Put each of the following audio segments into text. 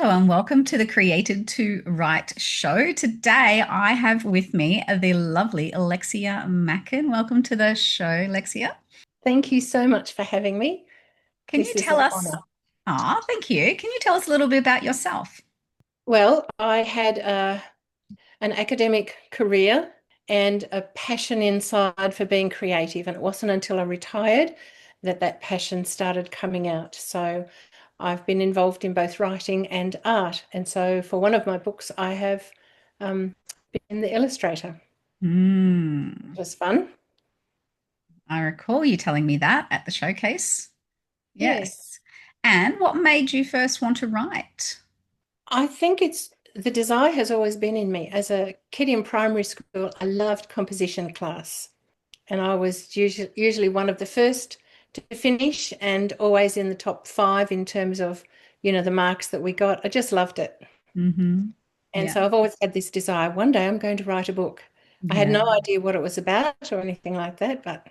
and welcome to the Created to Write show. Today, I have with me the lovely Lexia Mackin. Welcome to the show, Lexia. Thank you so much for having me. Can you This is tell an us? honor. Thank you. Can you tell us a little bit about yourself? Well, I had an academic career and a passion inside for being creative, and it wasn't until I retired that that passion started coming out. So I've been involved in both writing and art. And so for one of my books, I have um, been the illustrator. Hmm. It was fun. I recall you telling me that at the showcase. Yeah. Yes. And what made you first want to write? I think it's the desire has always been in me. As a kid in primary school, I loved composition class. And I was usually one of the first to finish and always in the top five in terms of, the marks that we got. I just loved it. Mm-hmm. And Yeah. so I've always had this desire, one day I'm going to write a book. I had Yeah. no idea what it was about or anything like that, but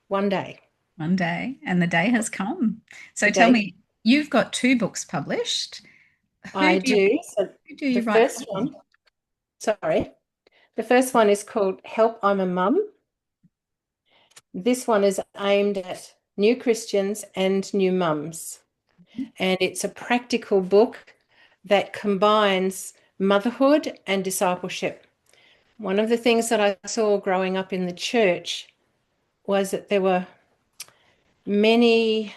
one day, One day, and the day has come. the So tell day me, you've got two books published. Who I do you do. So who do the you write first for? one, sorry, the first one is called Help, I'm a Mum. This one is aimed at new Christians and new mums. And it's a practical book that combines motherhood and discipleship. One of the things that I saw growing up in the church was that there were many,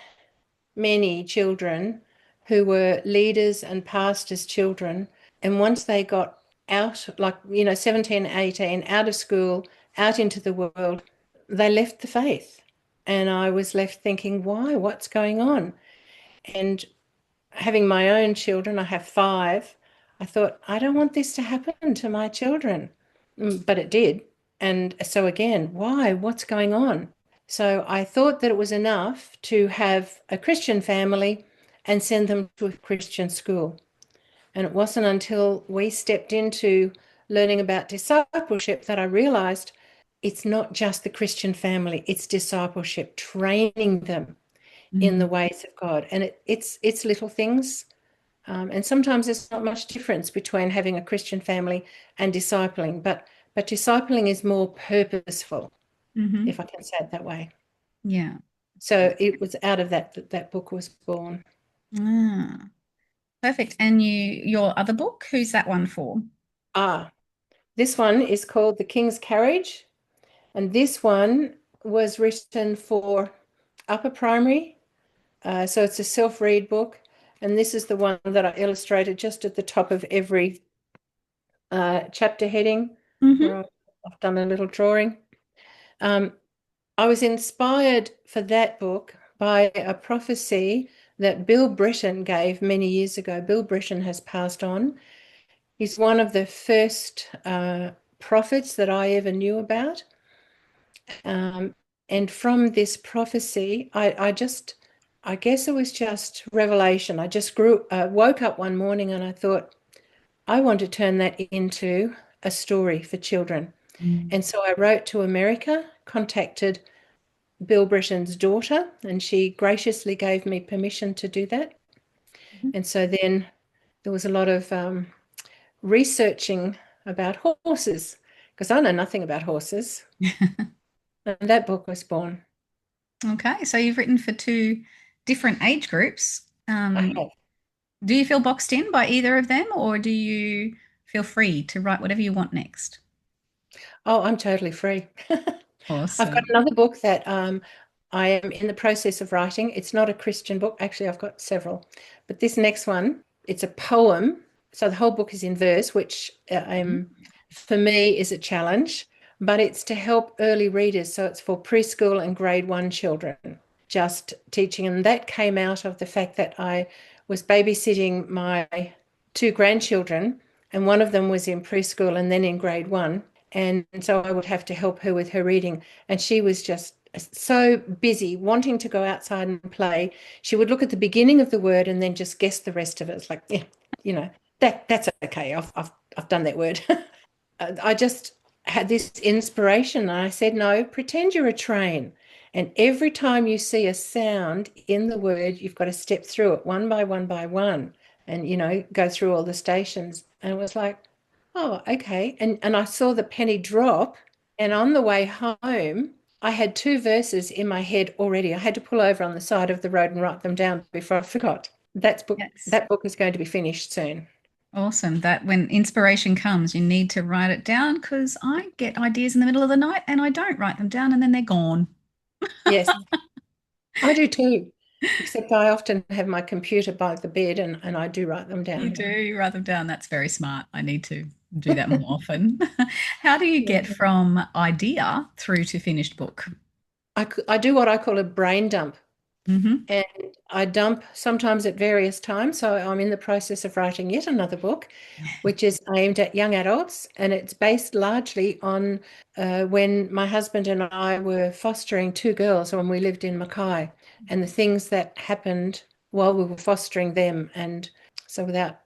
many children who were leaders and pastors' children. And once they got out, like, 17, 18, out of school, out into the world, they left the faith. And I was left thinking, why? What's going on? And having my own children, I have five, I thought, I don't want this to happen to my children. But it did. And so again, why? What's going on? So I thought that it was enough to have a Christian family and send them to a Christian school. And it wasn't until we stepped into learning about discipleship that I realized it's not just the Christian family, it's discipleship, training them in the Mm, ways of God. And it's little things. And sometimes there's not much difference between having a Christian family and discipling, but discipling is more purposeful, hmm. if I can say it that way. Yeah. So it was out of that that book was born. Ah, perfect. And your other book, who's that one for? Ah, this one is called The King's Carriage, and this one was written for upper primary. So it's a self-read book, and this is the one that I illustrated just at the top of every chapter heading Hmm. where I've done a little drawing. Um, I was inspired for that book by a prophecy that Bill Britton gave many years ago. Bill Britton has passed on. He's one of the first prophets that I ever knew about. Um, and from this prophecy, I guess it was just revelation. I just woke up one morning and I thought, I want to turn that into a story for children. Mm-hmm. And so I wrote to America, contacted Bill Britton's daughter, and she graciously gave me permission to do that. And so then there was a lot of researching about horses, because I know nothing about horses. And that book was born. Okay, so you've written for two different age groups. I have. Do you feel boxed in by either of them, or do you feel free to write whatever you want next? Oh, I'm totally free. I've got Awesome. another book that I am in the process of writing. It's not a Christian book. Actually, I've got several. But this next one, it's a poem. So the whole book is in verse, which for me is a challenge, but it's to help early readers. So it's for preschool and grade one children, just teaching. And that came out of the fact that I was babysitting my two grandchildren, and one of them was in preschool and then in grade one. And so I would have to help her with her reading. And she was just so busy wanting to go outside and play. She would look at the beginning of the word and then just guess the rest of it. It's like, yeah, you know, that's okay. I've done that word. I just had this inspiration. And I said, no, pretend you're a train. And every time you see a sound in the word, you've got to step through it one by one by one. and, go through all the stations. And it was like, oh, okay. And I saw the penny drop. And on the way home, I had two verses in my head already. I had to pull over on the side of the road and write them down before I forgot. Yes. That book is going to be finished soon. Awesome. That when inspiration comes, you need to write it down because I get ideas in the middle of the night and I don't write them down and then they're gone. Yes, I do too. Except I often have my computer by the bed and I do write them You down. do, you write them down. That's very smart. I need to do that more often. How do you get Yeah. from idea through to finished book? I do what I call a brain dump. Hmm. And I dump sometimes at various times. So I'm in the process of writing yet another book, which is aimed at young adults. And it's based largely on when my husband and I were fostering two girls when we lived in Mackay and the things that happened while we were fostering them. And so without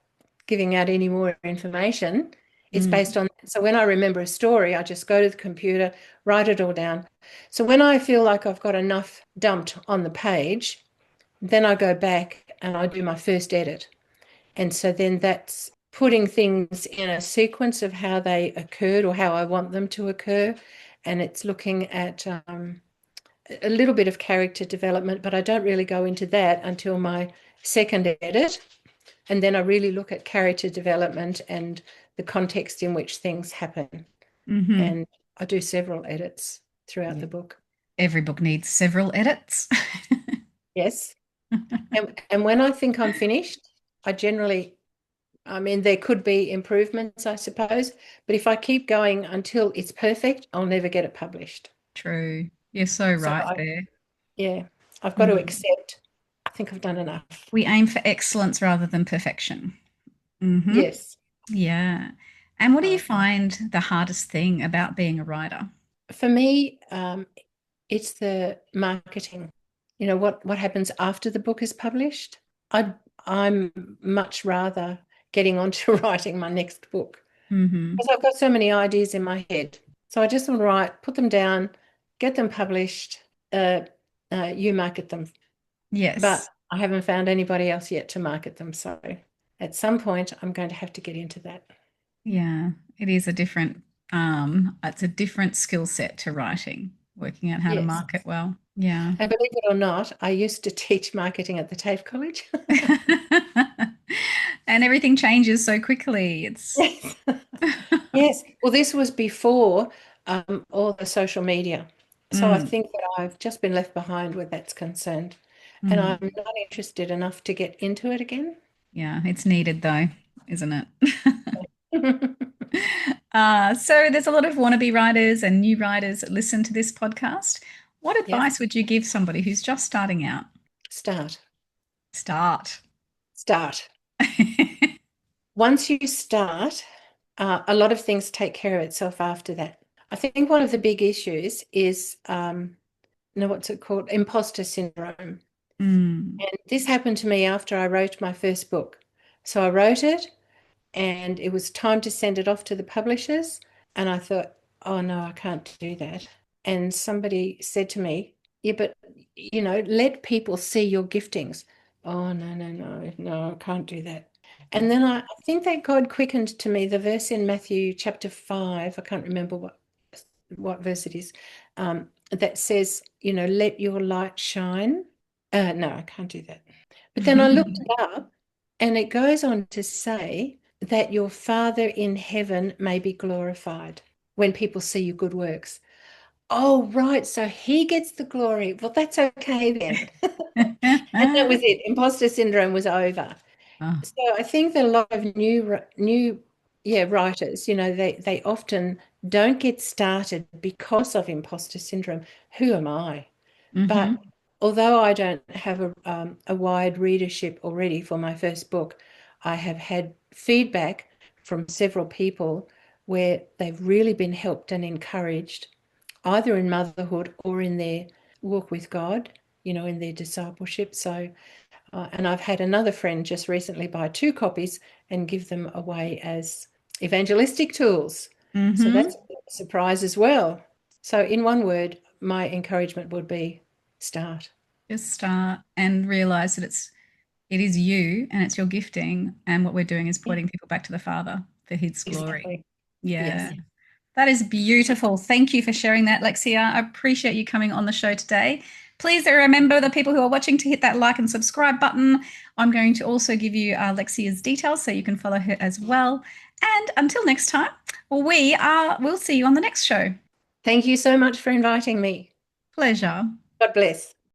giving out any more information, it's Mm. based on. So when I remember a story, I just go to the computer, write it all down. So when I feel like I've got enough dumped on the page, then I go back and I do my first edit. And so then that's putting things in a sequence of how they occurred or how I want them to occur. And it's looking at a little bit of character development, but I don't really go into that until my second edit. And then I really look at character development and the context in which things happen. Hmm. And I do several edits throughout Yeah. the book. Every book needs several edits. Yes. And when I think I'm finished, I generally, I mean, there could be improvements, I suppose, but if I keep going until it's perfect, I'll never get it published. True. You're so So right there. yeah, I've got to Mm. accept, I think I've done enough. We aim for excellence rather than perfection. Hmm. Yes. Yeah. And what do you Uh, find the hardest thing about being a writer? for me, it's the marketing. What happens after the book is published. I'm much rather getting on to writing my next book Hmm. because I've got so many ideas in my head. So I just want to write, put them down, get them published. Uh, you market them, but Yes. I haven't found anybody else yet to market them. So at some point, I'm going to have to get into that. Yeah. It is it's a different skill set to writing, working out how to Yes. market well. Yeah. And believe it or not, I used to teach marketing at the TAFE College. And everything changes so quickly. It's Yes. Yes. Well, this was before all the social media. So I Mm, think that I've just been left behind where that's concerned. And mm. I'm not interested enough to get into it again. Yeah, it's needed though, isn't it? So there's a lot of wannabe writers and new writers that listen to this podcast. What Yes. advice would you give somebody who's just starting out? Start. Start. Start. Once you start, a lot of things take care of itself after that. I think one of the big issues is, what's it called? Imposter syndrome. Mm, And this happened to me after I wrote my first book. So I wrote it and it was time to send it off to the publishers. And I thought, oh no, I can't do that. And somebody said to me, yeah, but let people see your giftings. Oh, no, no, no, no, I can't do that. And then I think that God quickened to me the verse in Matthew chapter 5. I can't remember what verse it is, that says, let your light shine. No, I can't do that. But then I looked it up and it goes on to say that your Father in heaven may be glorified when people see your good works. Oh, right. So he gets the glory. Well, that's okay then. And that was it. Imposter syndrome was over. Oh, So I think that a lot of yeah, writers, they often don't get started because of imposter syndrome. Who am I? But hmm. although I don't have a wide readership already for my first book, I have had feedback from several people where they've really been helped and encouraged, either in motherhood or in their walk with God, in their discipleship. So, and I've had another friend just recently buy two copies and give them away as evangelistic tools. So that's Hmm. a surprise as well. So, in one word, my encouragement would be start. Just start and realize that it's It is you and it's your gifting. And what we're doing is pointing people back to the Father for his glory. Exactly. Yeah. Yes. That is beautiful. Thank you for sharing that, Lexia. I appreciate you coming on the show today. Please remember the people who are watching to hit that like and subscribe button. I'm going to also give you Lexia's details so you can follow her as well. And until next time, we'll see you on the next show. Thank you so much for inviting me. Pleasure. God bless.